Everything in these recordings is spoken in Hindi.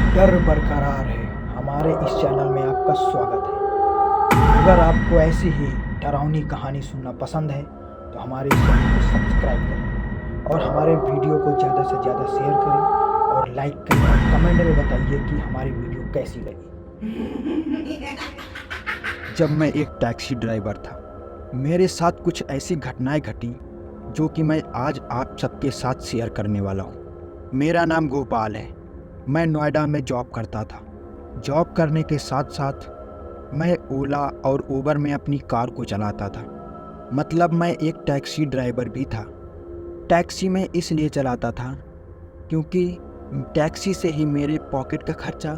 डर बरकरार है। हमारे इस चैनल में आपका स्वागत है। अगर आपको ऐसी ही डरावनी कहानी सुनना पसंद है तो हमारे इस चैनल को सब्सक्राइब करें और हमारे वीडियो को ज़्यादा से ज़्यादा शेयर करें और लाइक करें और कमेंट में बताइए कि हमारी वीडियो कैसी लगी। जब मैं एक टैक्सी ड्राइवर था, मेरे साथ कुछ ऐसी घटनाएं घटी जो कि मैं आज आप सबके साथ शेयर करने वाला हूँ। मेरा नाम गोपाल है। मैं नोएडा में जॉब करता था। जॉब करने के साथ साथ मैं ओला और उबर में अपनी कार को चलाता था। मतलब मैं एक टैक्सी ड्राइवर भी था। टैक्सी में इसलिए चलाता था क्योंकि टैक्सी से ही मेरे पॉकेट का खर्चा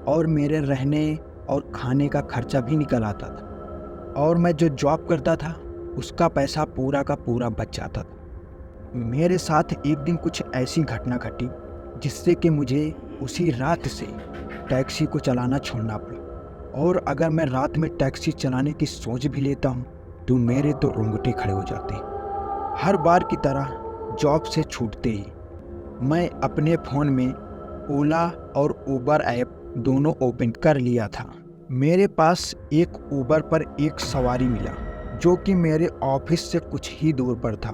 और मेरे रहने और खाने का खर्चा भी निकल आता था, और मैं जो जॉब करता था उसका पैसा पूरा का पूरा बच जाता था। मेरे साथ एक दिन कुछ ऐसी घटना घटी जिससे कि मुझे उसी रात से टैक्सी को चलाना छोड़ना पड़ा। और अगर मैं रात में टैक्सी चलाने की सोच भी लेता हूँ तो मेरे तो रोंगटे खड़े हो जाते हैं। हर बार की तरह जॉब से छूटते ही मैं अपने फ़ोन में ओला और उबर ऐप दोनों ओपन कर लिया था। मेरे पास एक उबर पर एक सवारी मिला जो कि मेरे ऑफिस से कुछ ही दूर पर था।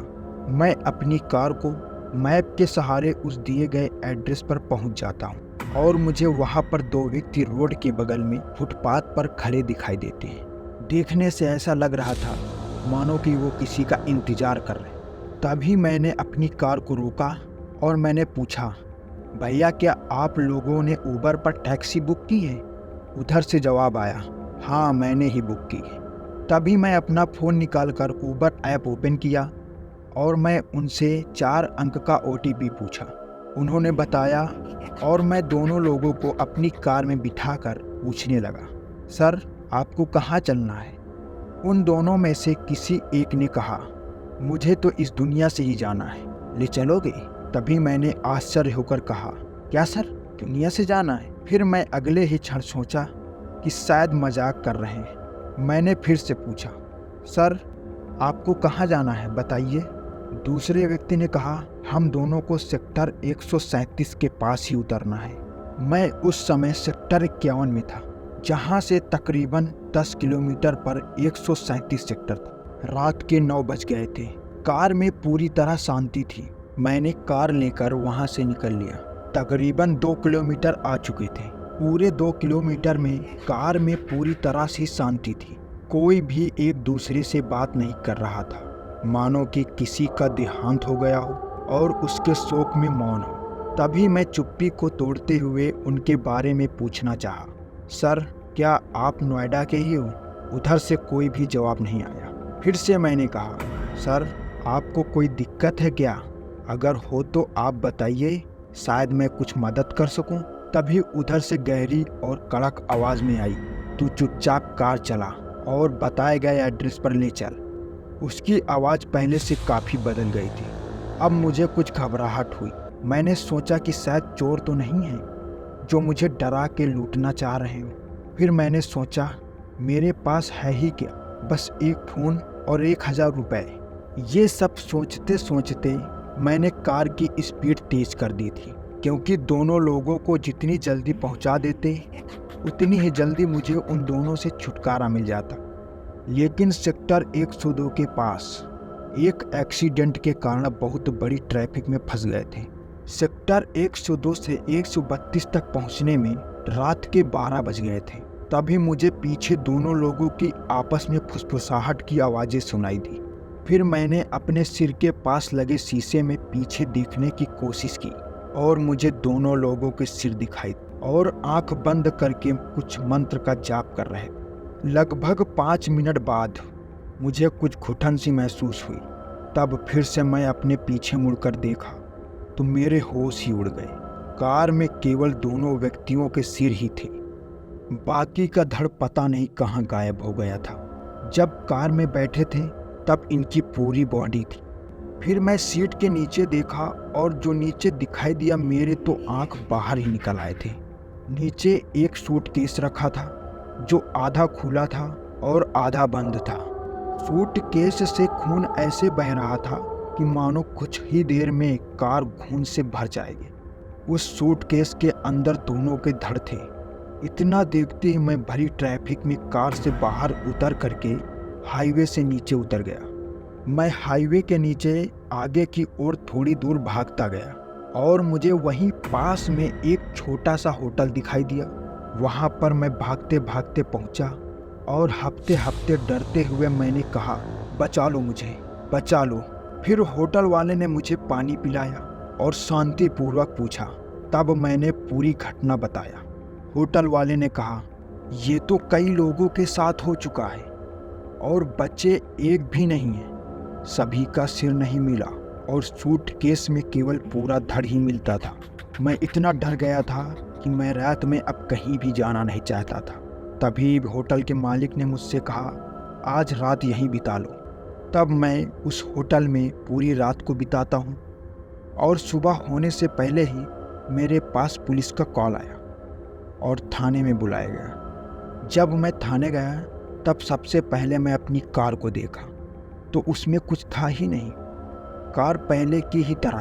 मैं अपनी कार को मैप के सहारे उस दिए गए एड्रेस पर पहुंच जाता हूं और मुझे वहां पर दो व्यक्ति रोड के बगल में फुटपाथ पर खड़े दिखाई देते हैं। देखने से ऐसा लग रहा था मानो कि वो किसी का इंतजार कर रहे। तभी मैंने अपनी कार को रोका और मैंने पूछा, भैया क्या आप लोगों ने उबर पर टैक्सी बुक की है? उधर से जवाब आया, हाँ मैंने ही बुक की है। तभी मैं अपना फ़ोन निकालकर उबर ऐप ओपन किया और मैं उनसे 4 अंक का OTP पूछा। उन्होंने बताया और मैं दोनों लोगों को अपनी कार में बिठाकर पूछने लगा, सर आपको कहाँ चलना है? उन दोनों में से किसी एक ने कहा, मुझे तो इस दुनिया से ही जाना है, ले चलोगे? तभी मैंने आश्चर्य होकर कहा, क्या सर दुनिया से जाना है? फिर मैं अगले ही क्षण सोचा कि शायद मजाक कर रहे हैं। मैंने फिर से पूछा, सर आपको कहाँ जाना है बताइए? दूसरे व्यक्ति ने कहा, हम दोनों को सेक्टर 137 के पास ही उतरना है। मैं उस समय सेक्टर 51 में था, जहां से तकरीबन 10 किलोमीटर पर 137 सेक्टर था। रात के 9 बज गए थे। कार में पूरी तरह शांति थी। मैंने कार लेकर वहां से निकल लिया। तकरीबन 2 किलोमीटर आ चुके थे। पूरे 2 किलोमीटर में कार में पूरी तरह से शांति थी। कोई भी एक दूसरे से बात नहीं कर रहा था, मानो कि किसी का देहांत हो गया हो और उसके शोक में मौन हो। तभी मैं चुप्पी को तोड़ते हुए उनके बारे में पूछना चाहा, सर क्या आप नोएडा के ही हो? उधर से कोई भी जवाब नहीं आया। फिर से मैंने कहा, सर आपको कोई दिक्कत है क्या? अगर हो तो आप बताइए, शायद मैं कुछ मदद कर सकूं। तभी उधर से गहरी और कड़क आवाज़ में आई, तू चुपचाप कार चला और बताए गए एड्रेस पर ले चल। उसकी आवाज़ पहले से काफ़ी बदल गई थी। अब मुझे कुछ घबराहट हुई। मैंने सोचा कि शायद चोर तो नहीं है जो मुझे डरा के लूटना चाह रहे हो। फिर मैंने सोचा मेरे पास है ही क्या, बस एक फ़ोन और 1000 रुपये। ये सब सोचते सोचते मैंने कार की स्पीड तेज़ कर दी थी, क्योंकि दोनों लोगों को जितनी जल्दी पहुंचा देते उतनी ही जल्दी मुझे उन दोनों से छुटकारा मिल जाता। लेकिन सेक्टर 102 के पास एक एक्सीडेंट के कारण बहुत बड़ी ट्रैफिक में फंस गए थे। सेक्टर 102 से 132 तक पहुंचने में रात के 12 बज गए थे। तभी मुझे पीछे दोनों लोगों की आपस में फुसफुसाहट की आवाज़ें सुनाई दी। फिर मैंने अपने सिर के पास लगे शीशे में पीछे देखने की कोशिश की और मुझे दोनों लोगों के सिर दिखाई और आंख बंद करके कुछ मंत्र का जाप कर रहे। लगभग 5 मिनट बाद मुझे कुछ घुटन सी महसूस हुई। तब फिर से मैं अपने पीछे मुड़कर देखा तो मेरे होश ही उड़ गए। कार में केवल दोनों व्यक्तियों के सिर ही थे, बाकी का धड़ पता नहीं कहाँ गायब हो गया था। जब कार में बैठे थे तब इनकी पूरी बॉडी थी। फिर मैं सीट के नीचे देखा और जो नीचे दिखाई दिया मेरे तो आंख बाहर ही निकल आए थे। नीचे एक सूटकेस रखा था जो आधा खुला था और आधा बंद था। सूटकेस से खून ऐसे बह रहा था कि मानो कुछ ही देर में कार खून से भर जाएगी। उस सूटकेस के अंदर दोनों के धड़ थे। इतना देखते ही मैं भरी ट्रैफिक में कार से बाहर उतर करके हाईवे से नीचे उतर गया। मैं हाईवे के नीचे आगे की ओर थोड़ी दूर भागता गया और मुझे वहीं पास में एक छोटा सा होटल दिखाई दिया। वहाँ पर मैं भागते भागते पहुँचा और हफ्ते हफ्ते डरते हुए मैंने कहा, बचा लो मुझे, बचा लो। फिर होटल वाले ने मुझे पानी पिलाया और शांतिपूर्वक पूछा। तब मैंने पूरी घटना बताया। होटल वाले ने कहा, ये तो कई लोगों के साथ हो चुका है और बच्चे एक भी नहीं है। सभी का सिर नहीं मिला और सूटकेस में केवल पूरा धड़ ही मिलता था। मैं इतना डर गया था कि मैं रात में अब कहीं भी जाना नहीं चाहता था। तभी होटल के मालिक ने मुझसे कहा, आज रात यहीं बिता लो। तब मैं उस होटल में पूरी रात को बिताता हूँ और सुबह होने से पहले ही मेरे पास पुलिस का कॉल आया और थाने में बुलाया गया। जब मैं थाने गया तब सबसे पहले मैं अपनी कार को देखा तो उसमें कुछ था ही नहीं। कार पहले की ही तरह